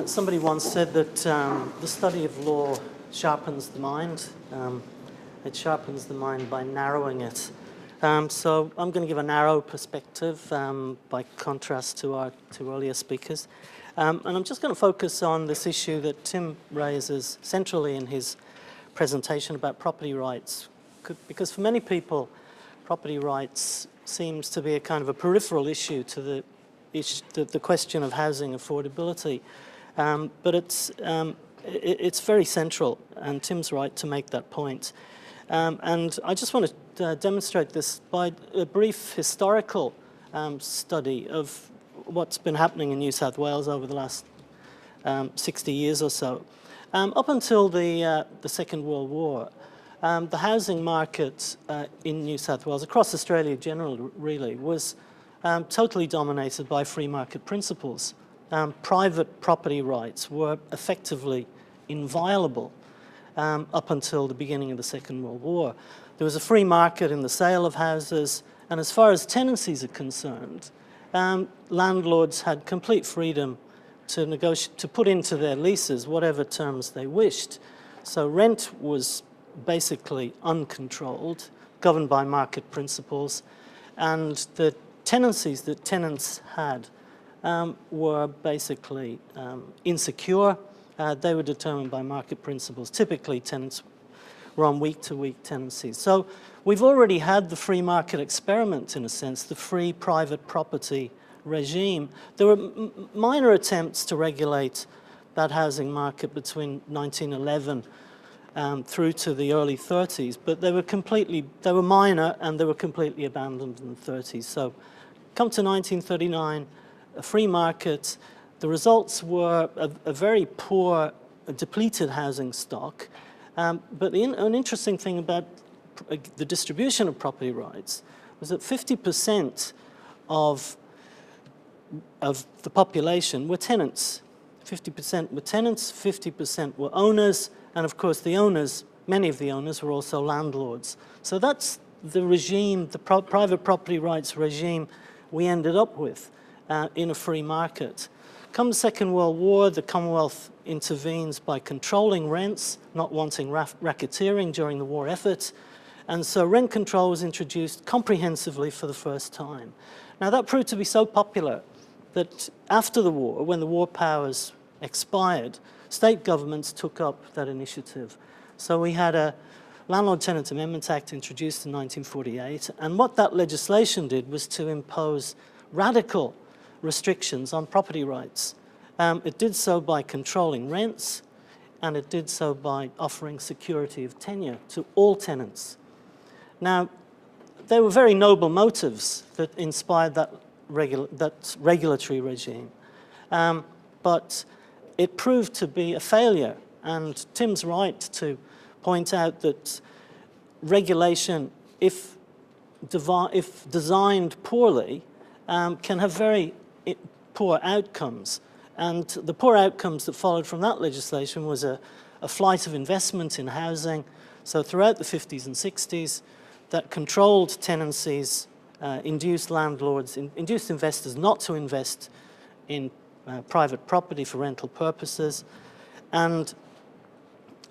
Somebody once said that the study of law sharpens the mind. It sharpens the mind by narrowing it. So I'm going to give a narrow perspective by contrast to our two earlier speakers. And I'm just going to focus on this issue that Tim raises centrally in his presentation about property rights. Because for many people, property rights seems to be a kind of a peripheral issue to the question of housing affordability. But it's very central, and Tim's right to make that point. And I just want to demonstrate this by a brief historical study of what's been happening in New South Wales over the last 60 years or so. Up until the Second World War, the housing market in New South Wales, across Australia generally, really, was totally dominated by free market principles. Private property rights were effectively inviolable up until the beginning of the Second World War. There was a free market in the sale of houses, and as far as tenancies are concerned, landlords had complete freedom to negotiate, to put into their leases whatever terms they wished. So rent was basically uncontrolled, governed by market principles, and the tenancies that tenants had were basically insecure. They were determined by market principles. Typically, tenants were on week-to-week tenancies. So we've already had the free market experiment, in a sense, the free private property regime. There were minor attempts to regulate that housing market between 1911 through to the early 30s, but they were minor and they were completely abandoned in the 30s. So come to 1939, a free market. The results were a very poor, depleted housing stock. But an interesting thing about the distribution of property rights was that 50% of the population were tenants. 50% were tenants, 50% were owners, and of course the owners, many of the owners were also landlords. So that's the regime, the private property rights regime we ended up with in a free market. Come the Second World War, the Commonwealth intervenes by controlling rents, not wanting racketeering during the war effort, and so rent control was introduced comprehensively for the first time. Now that proved to be so popular that after the war, when the war powers expired, state governments took up that initiative. So we had a Landlord-Tenant Amendment Act introduced in 1948, and what that legislation did was to impose radical restrictions on property rights. It did so by controlling rents, and it did so by offering security of tenure to all tenants. Now, there were very noble motives that inspired that regulatory regime, but it proved to be a failure. And Tim's right to point out that regulation, if designed poorly, can have very poor outcomes. And the poor outcomes that followed from that legislation was a flight of investment in housing. So throughout the 50s and 60s, that controlled tenancies induced landlords, induced investors not to invest in private property for rental purposes. And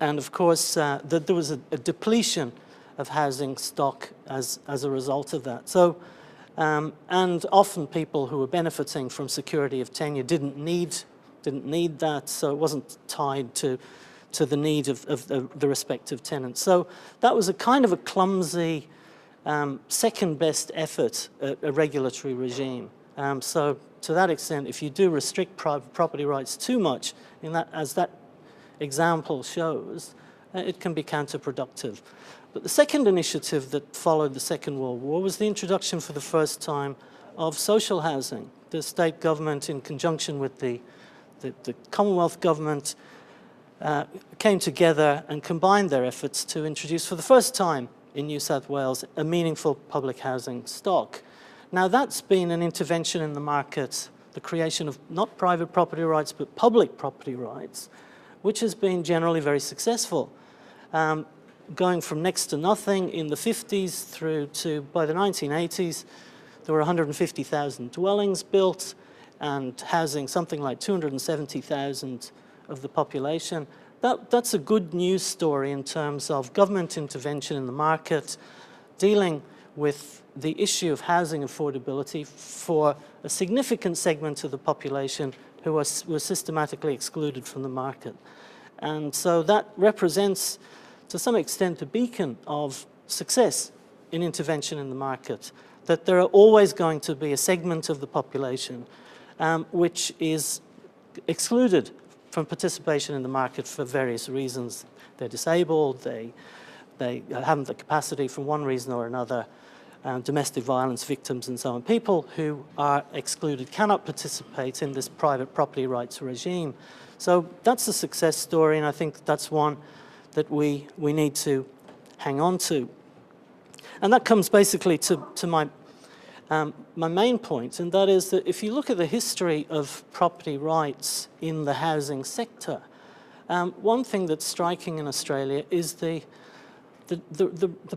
of course, there was a depletion of housing stock as a result of that. So, and often people who were benefiting from security of tenure didn't need that, so it wasn't tied to the need of the respective tenants. So that was a kind of a clumsy, second best effort at a regulatory regime. So to that extent, if you do restrict private property rights too much, as that example shows, it can be counterproductive. But the second initiative that followed the Second World War was the introduction for the first time of social housing. The state government, in conjunction with the Commonwealth government, came together and combined their efforts to introduce for the first time in New South Wales a meaningful public housing stock. Now that's been an intervention in the market, the creation of not private property rights but public property rights, which has been generally very successful. Going from next to nothing in the 50s through to, by the 1980s, there were 150,000 dwellings built. and housing something like 270,000 of the population, that's a good news story in terms of government intervention in the market, dealing with the issue of housing affordability for a significant segment of the population who were systematically excluded from the market. And so that represents, to some extent, a beacon of success in intervention in the market, that there are always going to be a segment of the population which is excluded from participation in the market for various reasons. They're disabled, they haven't the capacity for one reason or another, domestic violence victims and so on. People who are excluded cannot participate in this private property rights regime. So that's a success story, and I think that's one that we need to hang on to. And that comes basically to my main point, and that is that if you look at the history of property rights in the housing sector, one thing that's striking in Australia is the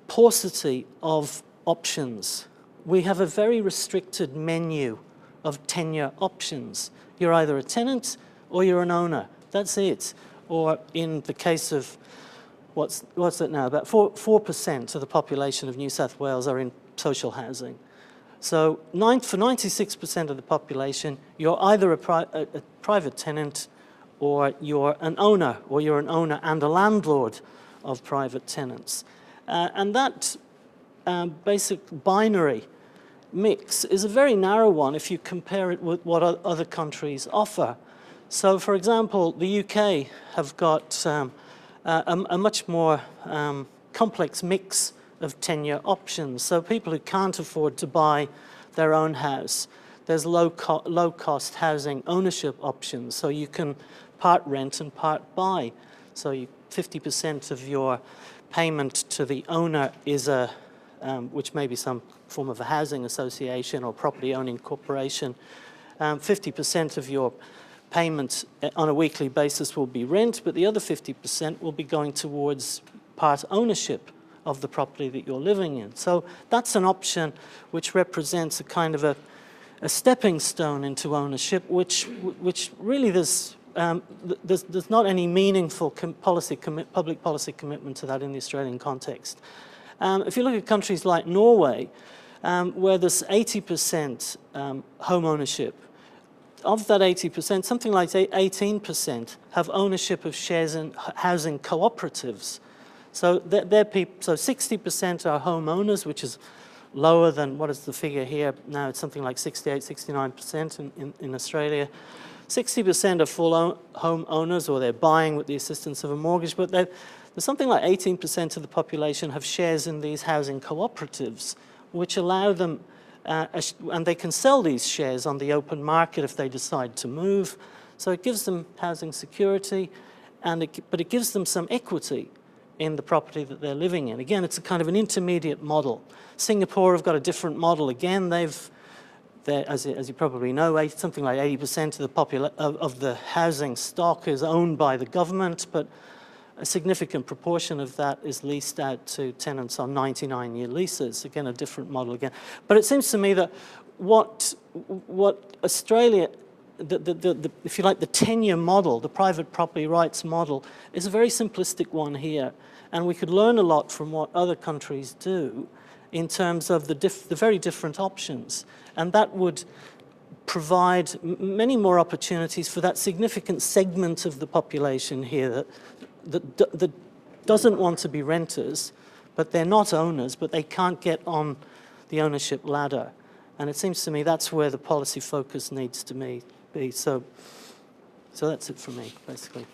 paucity of options. We have a very restricted menu of tenure options. You're either a tenant or you're an owner. That's it. Or in the case of what's it now? About 4% of the population of New South Wales are in social housing. So for 96% of the population, you're either a private tenant or you're an owner, or you're an owner and a landlord of private tenants. And that basic binary mix is a very narrow one if you compare it with what other countries offer. So, for example, the UK have got a much more complex mix of tenure options. So people who can't afford to buy their own house, there's low-cost housing ownership options. So you can part rent and part buy. So 50% of your payment to the owner is which may be some form of a housing association or property owning corporation. 50% of your payment on a weekly basis will be rent, but the other 50% will be going towards part ownership of the property that you're living in. So that's an option which represents a kind of a stepping stone into ownership, which really there's not any meaningful public policy commitment to that in the Australian context. If you look at countries like Norway, where there's 80% home ownership, of that 80%, something like 18% have ownership of shares in housing cooperatives. So so 60% are homeowners, which is lower than, what is the figure here? Now it's something like 68, 69% in Australia. 60% are full home owners, or they're buying with the assistance of a mortgage, but there's something like 18% of the population have shares in these housing cooperatives, which allow them, and they can sell these shares on the open market if they decide to move. So it gives them housing security, but it gives them some equity in the property that they're living in. Again, it's a kind of an intermediate model. Singapore have got a different model. Again, as you probably know, something like 80% of the housing stock is owned by the government, but a significant proportion of that is leased out to tenants on 99-year leases. Again, a different model again. But it seems to me that what Australia, if you like, the tenure model, the private property rights model, is a very simplistic one here. And we could learn a lot from what other countries do in terms of the very different options. And that would provide many more opportunities for that significant segment of the population here that doesn't want to be renters, but they're not owners, but they can't get on the ownership ladder. And it seems to me that's where the policy focus needs to be. So that's it for me, basically.